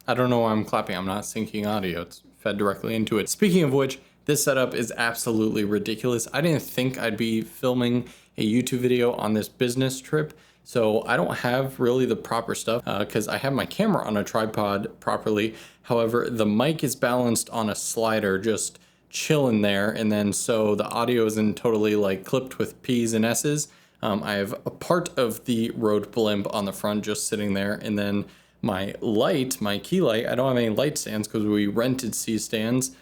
I don't know why I'm clapping. I'm not syncing audio. It's fed directly into it. Speaking of which, this setup is absolutely ridiculous. I didn't think I'd be filming a YouTube video on this business trip, so I don't have really the proper stuff because I have my camera on a tripod properly. However, the mic is balanced on a slider, just chilling there, and then so the audio isn't totally like clipped with P's and S's. I have a part of the Rode blimp on the front just sitting there, and then my light, my key light, I don't have any light stands because we rented C stands,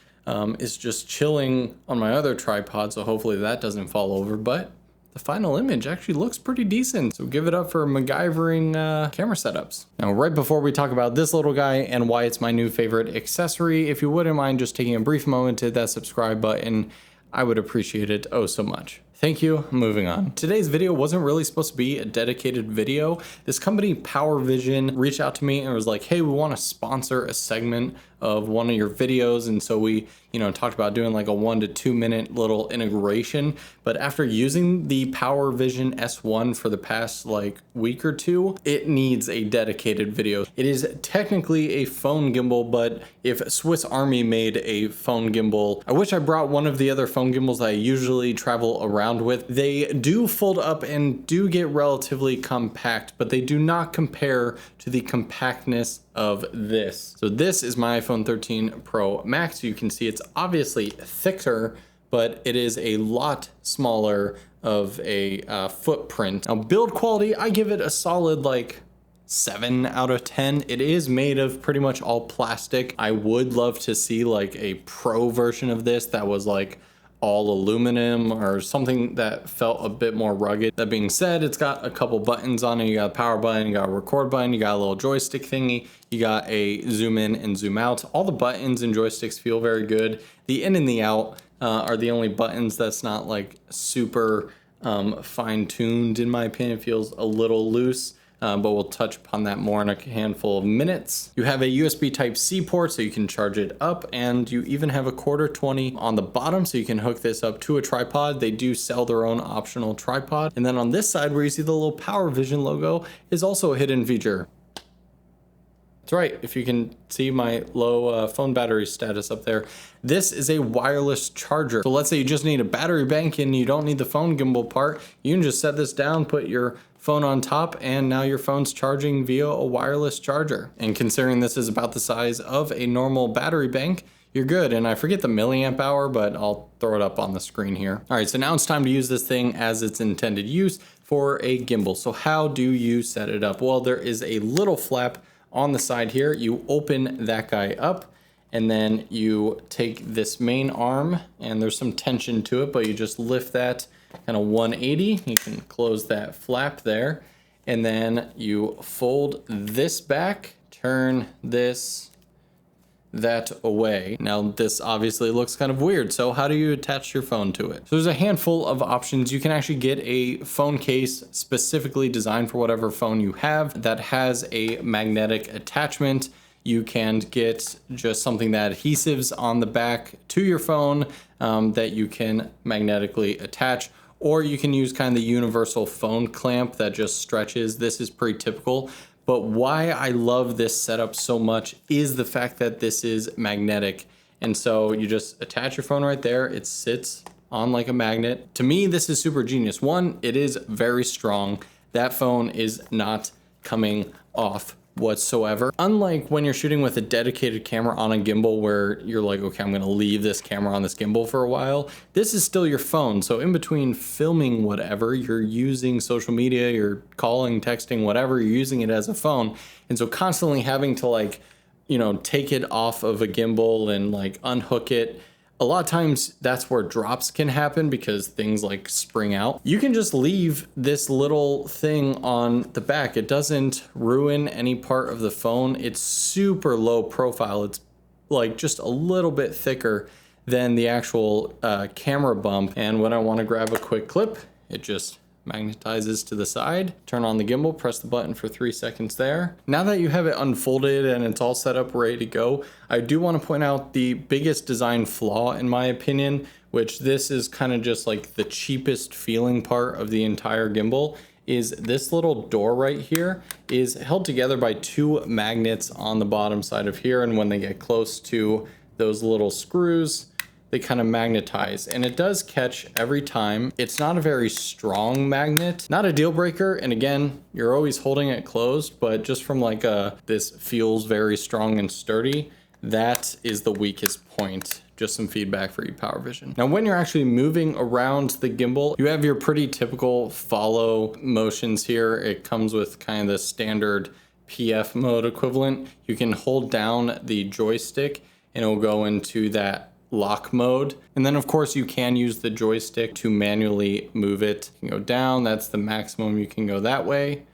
is just chilling on my other tripod, so hopefully that doesn't fall over, but the final image actually looks pretty decent. So give it up for MacGyvering camera setups. Now, right before we talk about this little guy and why it's my new favorite accessory, if you wouldn't mind just taking a brief moment to hit that subscribe button, I would appreciate it oh so much. Thank you. Moving on. Today's video wasn't really supposed to be a dedicated video. This company, Powervision, reached out to me and was like, hey, we want to sponsor a segment of one of your videos. And so we, talked about doing like a 1 to 2 minute little integration. But after using the Powervision S1 for the past like week or two, it needs a dedicated video. It is technically a phone gimbal, but if Swiss Army made a phone gimbal, I wish I brought one of the other phone gimbals that I usually travel around with. They do fold up and do get relatively compact, but they do not compare to the compactness of this. So this is my iPhone 13 Pro Max. You can see it's obviously thicker, but it is a lot smaller of a footprint. Now, build quality, I give it a solid like 7 out of 10. It is made of pretty much all plastic. I would love to see like a pro version of this that was like all aluminum or something that felt a bit more rugged. That being said, it's got a couple buttons on it. You got a power button, you got a record button, you got a little joystick thingy, you got a zoom in and zoom out. All the buttons and joysticks feel very good. The in and the out are the only buttons that's not like super fine-tuned in my opinion. It feels a little loose. But we'll touch upon that more in a handful of minutes. You have a USB Type-C port so you can charge it up, and you even have a quarter 20 on the bottom so you can hook this up to a tripod. They do sell their own optional tripod. And then on this side where you see the little Powervision logo is also a hidden feature. That's right, if you can see my low phone battery status up there. This is a wireless charger. So let's say you just need a battery bank and you don't need the phone gimbal part. You can just set this down, put your phone on top, and now your phone's charging via a wireless charger. And considering this is about the size of a normal battery bank, you're good. And I forget the milliamp hour, but I'll throw it up on the screen here. All right, so now it's time to use this thing as its intended use for a gimbal. So how do you set it up? Well, there is a little flap on the side here. You open that guy up, and then you take this main arm, and there's some tension to it, but you just lift that kind of 180. You can close that flap there, and then you fold this back, turn that away. Now this obviously looks kind of weird, so how do you attach your phone to it? So there's a handful of options. You can actually get a phone case specifically designed for whatever phone you have that has a magnetic attachment. You can get just something that adhesives on the back to your phone that you can magnetically attach, or you can use kind of the universal phone clamp that just stretches. This is pretty typical, but why I love this setup so much is the fact that this is magnetic. And so you just attach your phone right there. It sits on like a magnet. To me, this is super genius. One, it is very strong. That phone is not coming off whatsoever. Unlike when you're shooting with a dedicated camera on a gimbal where you're like, okay, I'm gonna leave this camera on this gimbal for a while. This is still your phone. So in between filming whatever, you're using social media, you're calling, texting, whatever, you're using it as a phone. And so constantly having to like, take it off of a gimbal and like unhook it. A lot of times that's where drops can happen because things like spring out. You can just leave this little thing on the back. It doesn't ruin any part of the phone. It's super low profile. It's like just a little bit thicker than the actual camera bump. And when I want to grab a quick clip, it just magnetizes to the side. Turn on the gimbal, press the button for 3 seconds there. Now that you have it unfolded and it's all set up, ready to go, I do want to point out the biggest design flaw in my opinion, which this is kind of just like the cheapest feeling part of the entire gimbal, is this little door right here is held together by 2 magnets on the bottom side of here, and when they get close to those little screws, they kind of magnetize, and it does catch every time. It's not a very strong magnet, not a deal breaker, and again, you're always holding it closed, but just from like this feels very strong and sturdy, that is the weakest point. Just some feedback for you, Powervision. Now, when you're actually moving around the gimbal, you have your pretty typical follow motions here. It comes with kind of the standard PF mode equivalent. You can hold down the joystick and it'll go into that lock mode. And then of course you can use the joystick to manually move it. You can go down, that's the maximum you can go that way.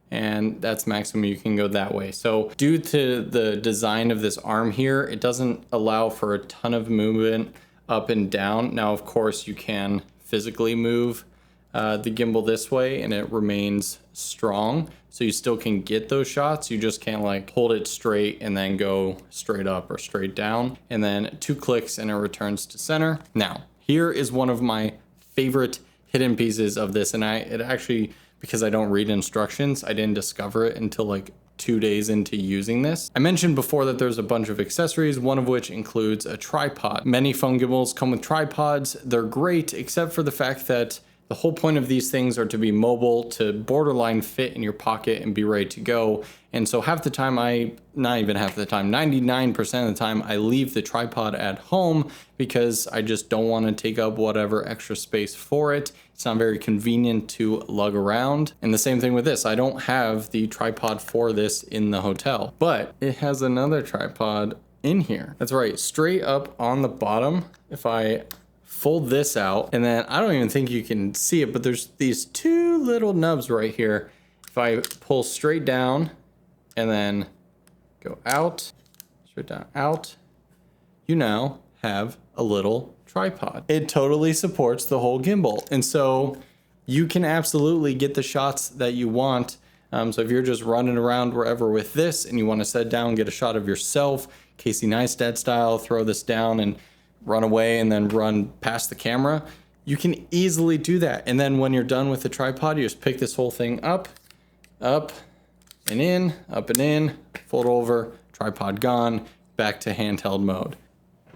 And that's maximum you can go that way. So due to the design of this arm here, it doesn't allow for a ton of movement up and down. Now, of course, you can physically move the gimbal this way and it remains strong. So you still can get those shots. You just can't like hold it straight and then go straight up or straight down. And then 2 clicks and it returns to center. Now, here is one of my favorite hidden pieces of this. And it actually, because I don't read instructions, I didn't discover it until like 2 days into using this. I mentioned before that there's a bunch of accessories, one of which includes a tripod. Many phone gimbals come with tripods. They're great, except for the fact that the whole point of these things are to be mobile, to borderline fit in your pocket and be ready to go. And so half the time, not even half the time, 99% of the time, I leave the tripod at home because I just don't want to take up whatever extra space for it. It's not very convenient to lug around. And the same thing with this. I don't have the tripod for this in the hotel, but it has another tripod in here. That's right, straight up on the bottom. If I fold this out, and then I don't even think you can see it, but there's these 2 little nubs right here. If I pull straight down and then go out, straight down, out, you now have a little tripod. It totally supports the whole gimbal. And so you can absolutely get the shots that you want. So if you're just running around wherever with this and you want to set down, get a shot of yourself, 𝗖𝗚𝗙𝗙𝗙 style, throw this down and run away and then run past the camera, you can easily do that. And then when you're done with the tripod, you just pick this whole thing up and in, up and in, fold over, tripod gone, back to handheld mode.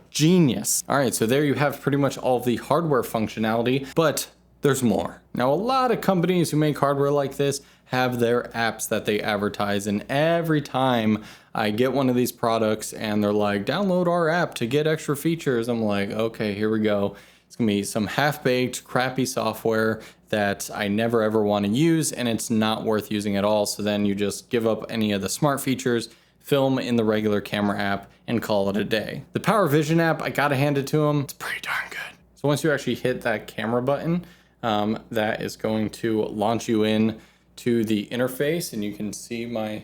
Genius. All right, so there you have pretty much all of the hardware functionality, but there's more. Now, a lot of companies who make hardware like this have their apps that they advertise, and every time I get one of these products and they're like, download our app to get extra features, I'm like, okay, here we go. It's gonna be some half-baked, crappy software that I never ever want to use, and it's not worth using at all. So then you just give up any of the smart features, film in the regular camera app, and call it a day. The Powervision app, I gotta hand it to them, it's pretty darn good. So once you actually hit that camera button, that is going to launch you in to the interface, and you can see my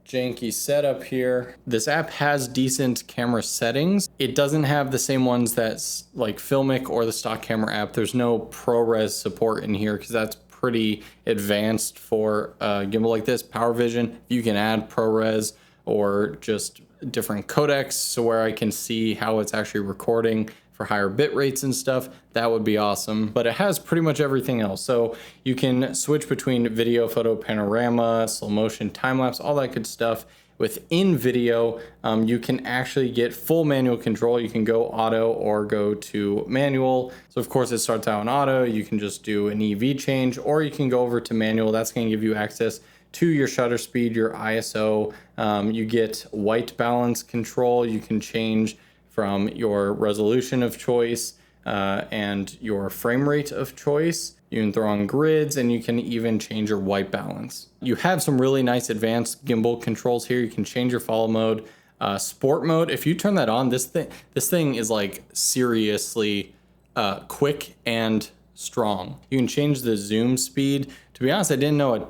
janky setup here. This app has decent camera settings. It doesn't have the same ones that's like Filmic or the stock camera app. There's no ProRes support in here because that's pretty advanced for a gimbal like this. Powervision, you can add ProRes or just different codecs, so where I can see how it's actually recording for higher bit rates and stuff, that would be awesome. But it has pretty much everything else. So you can switch between video, photo, panorama, slow motion, time lapse, all that good stuff. Within video, you can actually get full manual control. You can go auto or go to manual. So of course it starts out in auto. You can just do an EV change, or you can go over to manual. That's gonna give you access to your shutter speed, your ISO. You get white balance control. You can change from your resolution of choice and your frame rate of choice. You can throw on grids, and you can even change your white balance. You have some really nice advanced gimbal controls here. You can change your follow mode, sport mode. If you turn that on, this thing is like seriously quick and strong. You can change the zoom speed. To be honest, I didn't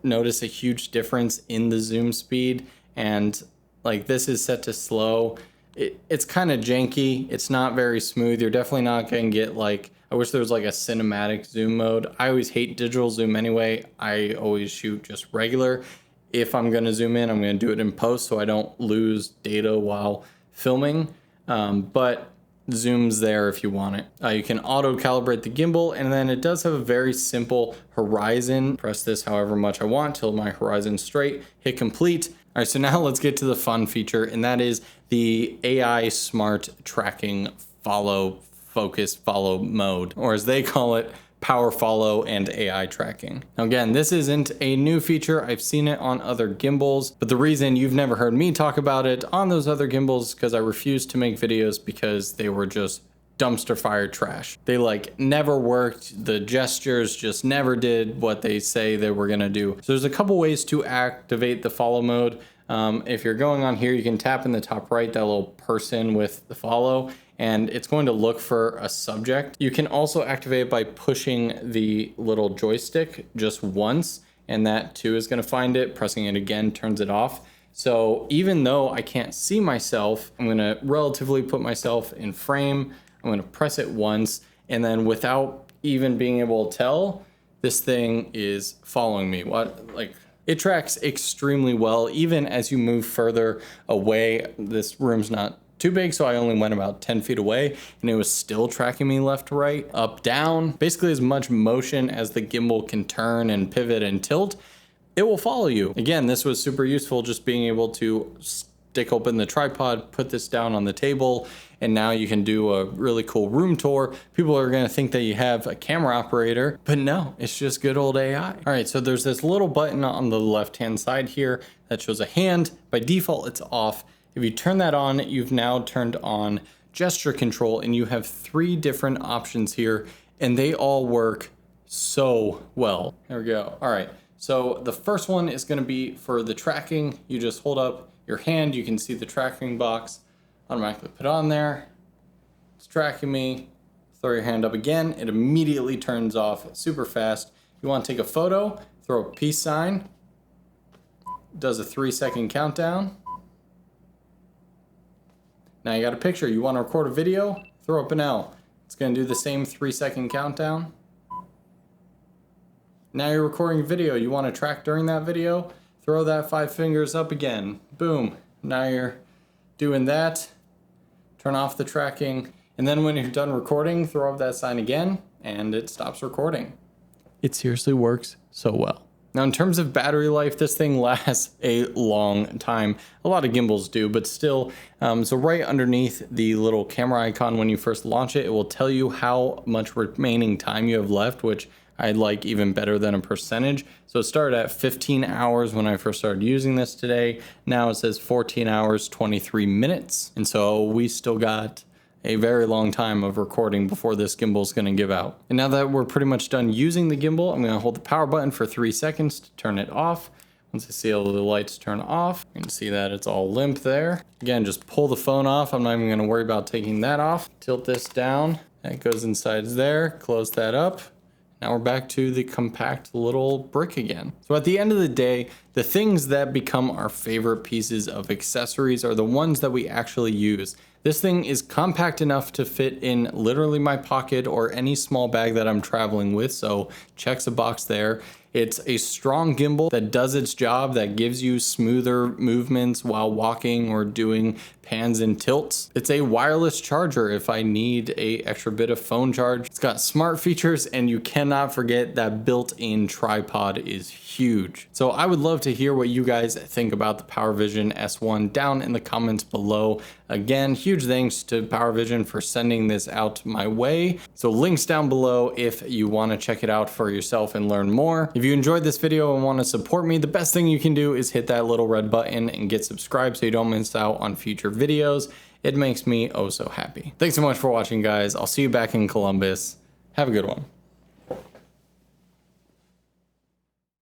notice a huge difference in the zoom speed, and like this is set to slow. It's kind of janky. It's not very smooth. You're definitely not going to get like, I wish there was like a cinematic zoom mode. I always hate digital zoom anyway. I always shoot just regular. If I'm going to zoom in, I'm going to do it in post so I don't lose data while filming. But zooms there if you want it. You can auto calibrate the gimbal, and then it does have a very simple horizon. Press this however much I want till my horizon's straight, hit complete. All right, so now let's get to the fun feature, and that is the AI smart tracking focus follow mode, or as they call it, power follow and AI tracking. Now again, this isn't a new feature. I've seen it on other gimbals, but the reason you've never heard me talk about it on those other gimbals is because I refused to make videos because they were just dumpster fire trash. They like never worked. The gestures just never did what they say they were gonna do. So there's a couple ways to activate the follow mode. If you're going on here, you can tap in the top right, that little person with the follow, and it's going to look for a subject. You can also activate it by pushing the little joystick just once, and that too is gonna find it. Pressing it again turns it off. So even though I can't see myself, I'm gonna relatively put myself in frame. I'm gonna press it once, and then without even being able to tell, this thing is following me. It tracks extremely well, even as you move further away. This room's not too big, so I only went about 10 feet away, and it was still tracking me left to right, up, down, basically as much motion as the gimbal can turn and pivot and tilt. It will follow you. Again, this was super useful, just being able to stick open the tripod, put this down on the table, and now you can do a really cool room tour. People are gonna think that you have a camera operator, but no, it's just good old AI. All right, so there's this little button on the left-hand side here that shows a hand. By default, it's off. If you turn that on, you've now turned on gesture control, and you have 3 different options here, and they all work so well. There we go. All right, so the first one is gonna be for the tracking. You just hold up your hand, you can see the tracking box automatically put on there. It's tracking me. Throw your hand up again, it immediately turns off super fast. You wanna take a photo, throw a peace sign, does a 3-second countdown. Now you got a picture. You want to record a video? Throw up an L. It's going to do the same 3-second countdown. Now you're recording a video. You want to track during that video? Throw that 5 fingers up again. Boom. Now you're doing that. Turn off the tracking. And then when you're done recording, throw up that sign again, and it stops recording. It seriously works so well. Now, in terms of battery life, this thing lasts a long time. A lot of gimbals do, but still. So right underneath the little camera icon, when you first launch it, it will tell you how much remaining time you have left, which I like even better than a percentage. So it started at 15 hours when I first started using this today. Now it says 14 hours, 23 minutes. And so we still got a very long time of recording before this gimbal is going to give out. And now that we're pretty much done using the gimbal, I'm going to hold the power button for 3 seconds to turn it off. Once I see all the lights turn off, you can see that it's all limp there. Again, just pull the phone off. I'm not even going to worry about taking that off. Tilt this down. That goes inside there. Close that up. Now we're back to the compact little brick again. So at the end of the day, the things that become our favorite pieces of accessories are the ones that we actually use. This thing is compact enough to fit in literally my pocket or any small bag that I'm traveling with, so checks a box there. It's a strong gimbal that does its job, that gives you smoother movements while walking or doing pans and tilts. It's a wireless charger if I need an extra bit of phone charge. It's got smart features, and you cannot forget that built-in tripod is huge. So I would love to hear what you guys think about the Powervision S1 down in the comments below. Again, huge thanks to Powervision for sending this out my way. So links down below if you want to check it out for yourself and learn more. If you enjoyed this video and want to support me, the best thing you can do is hit that little red button and get subscribed so you don't miss out on future videos. It makes me oh so happy. Thanks so much for watching, guys. I'll see you back in Columbus. Have a good one.